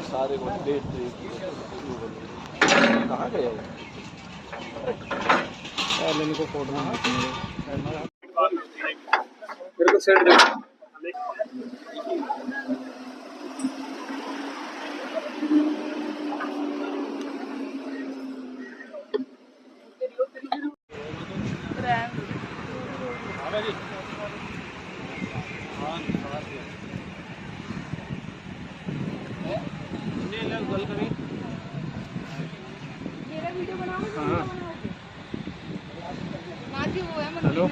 सारे को डेट कहाँ गया वो? इनको फोटो मेरे को सेंड दे। मेरा वीडियो बनाओ। हेलो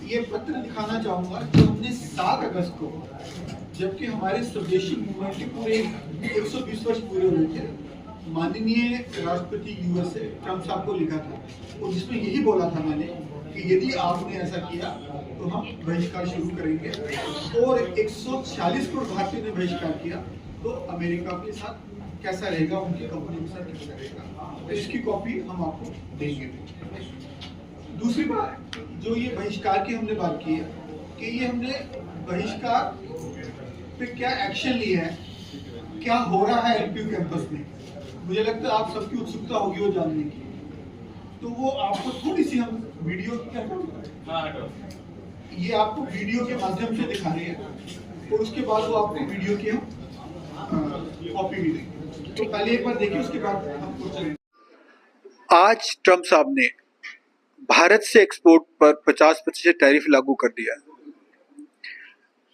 ये पत्र दिखाना चाहूंगा कि हमने 7 अगस्त को, जबकि हमारे स्वदेशी मूवमेंट के पूरे 120 वर्ष पूरे हुए थे, माननीय राष्ट्रपति यूएसए ट्रम्प साहब को लिखा था और जिसमें यही बोला था मैंने कि यदि आपने ऐसा किया तो हम बहिष्कार शुरू करेंगे, और 140 करोड़ भारतीयों ने बहिष्कार किया तो अमेरिका के साथ कैसा रहेगा, उनकी कंपनी के साथ कैसा रहेगा, तो इसकी कॉपी हम आपको देंगे। दूसरी बात, जो ये बहिष्कार की हमने बात की है कि ये हमने बहिष्कार पे क्या एक्शन लिया है, क्या हो रहा है एलपीयू कैंपस में, मुझे लगता है आप सबकी उत्सुकता होगी वो जानने की, तो वो आपको थोड़ी सी हम वीडियो ये आपको वीडियो के माध्यम से दिखा रहे हैं और उसके बाद वो आपको वीडियो की हम कॉपी भी देंगे। तो पहले एक बार देखिए, उसके बाद हम कुछ चलेंगे। आज ट्रम्प साहब ने भारत से एक्सपोर्ट पर 50% टैरिफ लागू कर दिया है।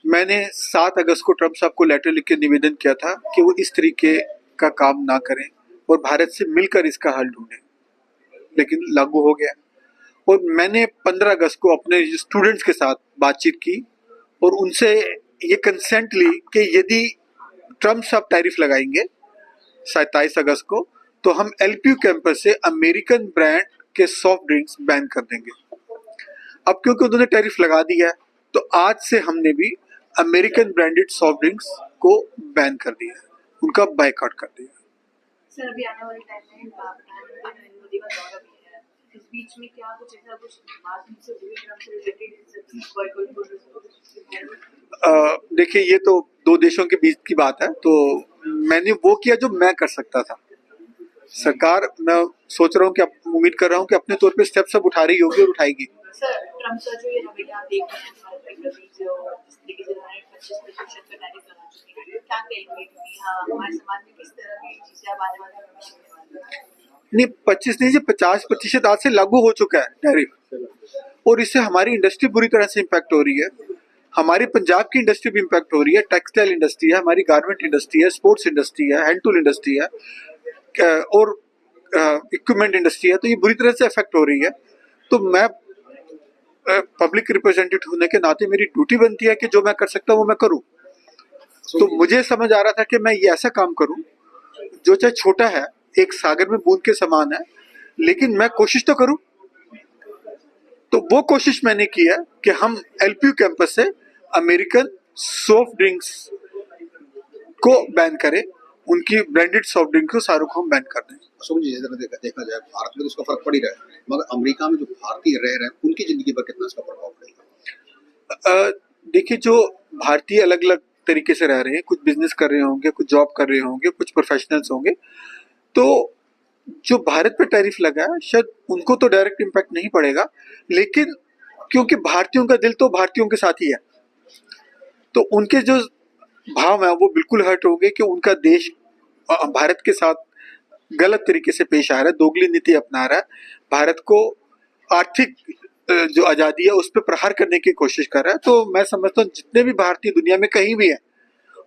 मैंने 7 अगस्त को ट्रम्प साहब को लेटर लिख के निवेदन किया था कि वो इस तरीके का काम ना करें और भारत से मिलकर इसका हल ढूंढें, लेकिन लागू हो गया। और मैंने 15 अगस्त को अपने स्टूडेंट्स के साथ बातचीत की और उनसे ये कंसेंट ली कि यदि ट्रम्प साहब टैरिफ लगाएंगे 27 अगस्त को, तो हम एलपीयू कैंपस से अमेरिकन ब्रांड के सॉफ्ट ड्रिंक्स बैन कर देंगे। अब क्योंकि उन्होंने टैरिफ लगा दिया है, तो आज से हमने भी अमेरिकन ब्रांडेड सॉफ्ट ड्रिंक्स को बैन कर दिया है, उनका बायकॉट कर दिया है। सर, अभी आने वाले टाइम में नरेंद्र मोदी का दौरा भी है, इस बीच में क्या कुछ ऐसा कुछ बात से रिलेटेड देखिए, ये तो 2 देशों के बीच की बात है, तो मैंने वो किया जो मैं कर सकता था। सरकार, मैं सोच रहा हूँ कि उम्मीद कर रहा हूँ कि अपने तौर पे स्टेप सब उठा रही होगी और उठाएगी। सर, ट्रम्प का जो ये रवैया देख रहे हैं जिस तरीके से 25% पे टैरिफ लगा चुके हैं, क्या कहेंगे कि हाँ हमारे समाज में किस तरह की चीजें अब आने वाले नहीं, 25 नहीं, 50% आज से लागू हो चुका है टैरिफ, और इससे हमारी इंडस्ट्री बुरी तरह से इम्पैक्ट हो रही है। हमारी पंजाब की इंडस्ट्री भी इम्पैक्ट हो रही है, टेक्सटाइल इंडस्ट्री है, हमारी गारमेंट इंडस्ट्री है, स्पोर्ट्स इंडस्ट्री है, हैंड टूल इंडस्ट्री है और इक्विपमेंट इंडस्ट्री है, तो ये बुरी तरह से अफेक्ट हो रही है। तो मैं पब्लिक रिप्रेजेंटेटिव होने के नाते मेरी ड्यूटी बनती है कि जो मैं कर सकता हूँ वो मैं करूँ। तो मुझे समझ आ रहा था कि मैं ये ऐसा काम करूँ जो चाहे छोटा है, एक सागर में बूंद के समान है, लेकिन मैं कोशिश तो करूँ। तो वो कोशिश मैंने की है कि हम एलपीयू कैंपस से अमेरिकन सॉफ्ट ड्रिंक्स को बैन करें, उनकी ब्रांडेड सॉफ्ट ड्रिंक को सारों को हम बैन कर दें। अशोक जी, देखा जाए भारत में तो उसका फर्क पड़ ही रहा है, मगर अमेरिका में जो भारतीय रह रहे हैं उनकी जिंदगी पर कितना इसका प्रभाव पड़ेगा? देखिए, जो भारतीय अलग अलग तरीके से रह रहे हैं, कुछ बिजनेस कर रहे होंगे, कुछ जॉब कर रहे होंगे, कुछ प्रोफेशनल्स होंगे, तो जो भारत पे टैरिफ लगा है शायद उनको तो डायरेक्ट इम्पैक्ट नहीं पड़ेगा, लेकिन क्योंकि भारतीयों का दिल तो भारतीयों के साथ ही है, तो उनके जो भाव है वो बिल्कुल हर्ट होंगे कि उनका देश भारत के साथ गलत तरीके से पेश आ रहा है, दोगली नीति अपना रहा है, भारत को आर्थिक जो आज़ादी है उस पर प्रहार करने की कोशिश कर रहा है। तो मैं समझता हूँ जितने भी भारतीय दुनिया में कहीं भी हैं,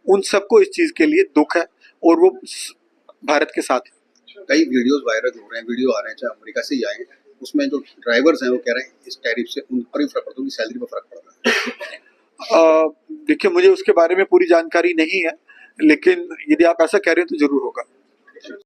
उन सबको इस चीज़ के लिए दुख है और वो भारत के साथ है। कई वीडियोस वायरल हो रहे हैं, वीडियो आ रहे हैं चाहे अमेरिका से ही आए, उसमें जो ड्राइवर्स हैं वो कह रहे हैं इस टैरिफ से उन पर ही फर्क पड़ता है, उनकी सैलरी पर फर्क पड़ रहा है। देखिए, मुझे उसके बारे में पूरी जानकारी नहीं है, लेकिन यदि आप ऐसा कह रहे हैं तो जरूर होगा।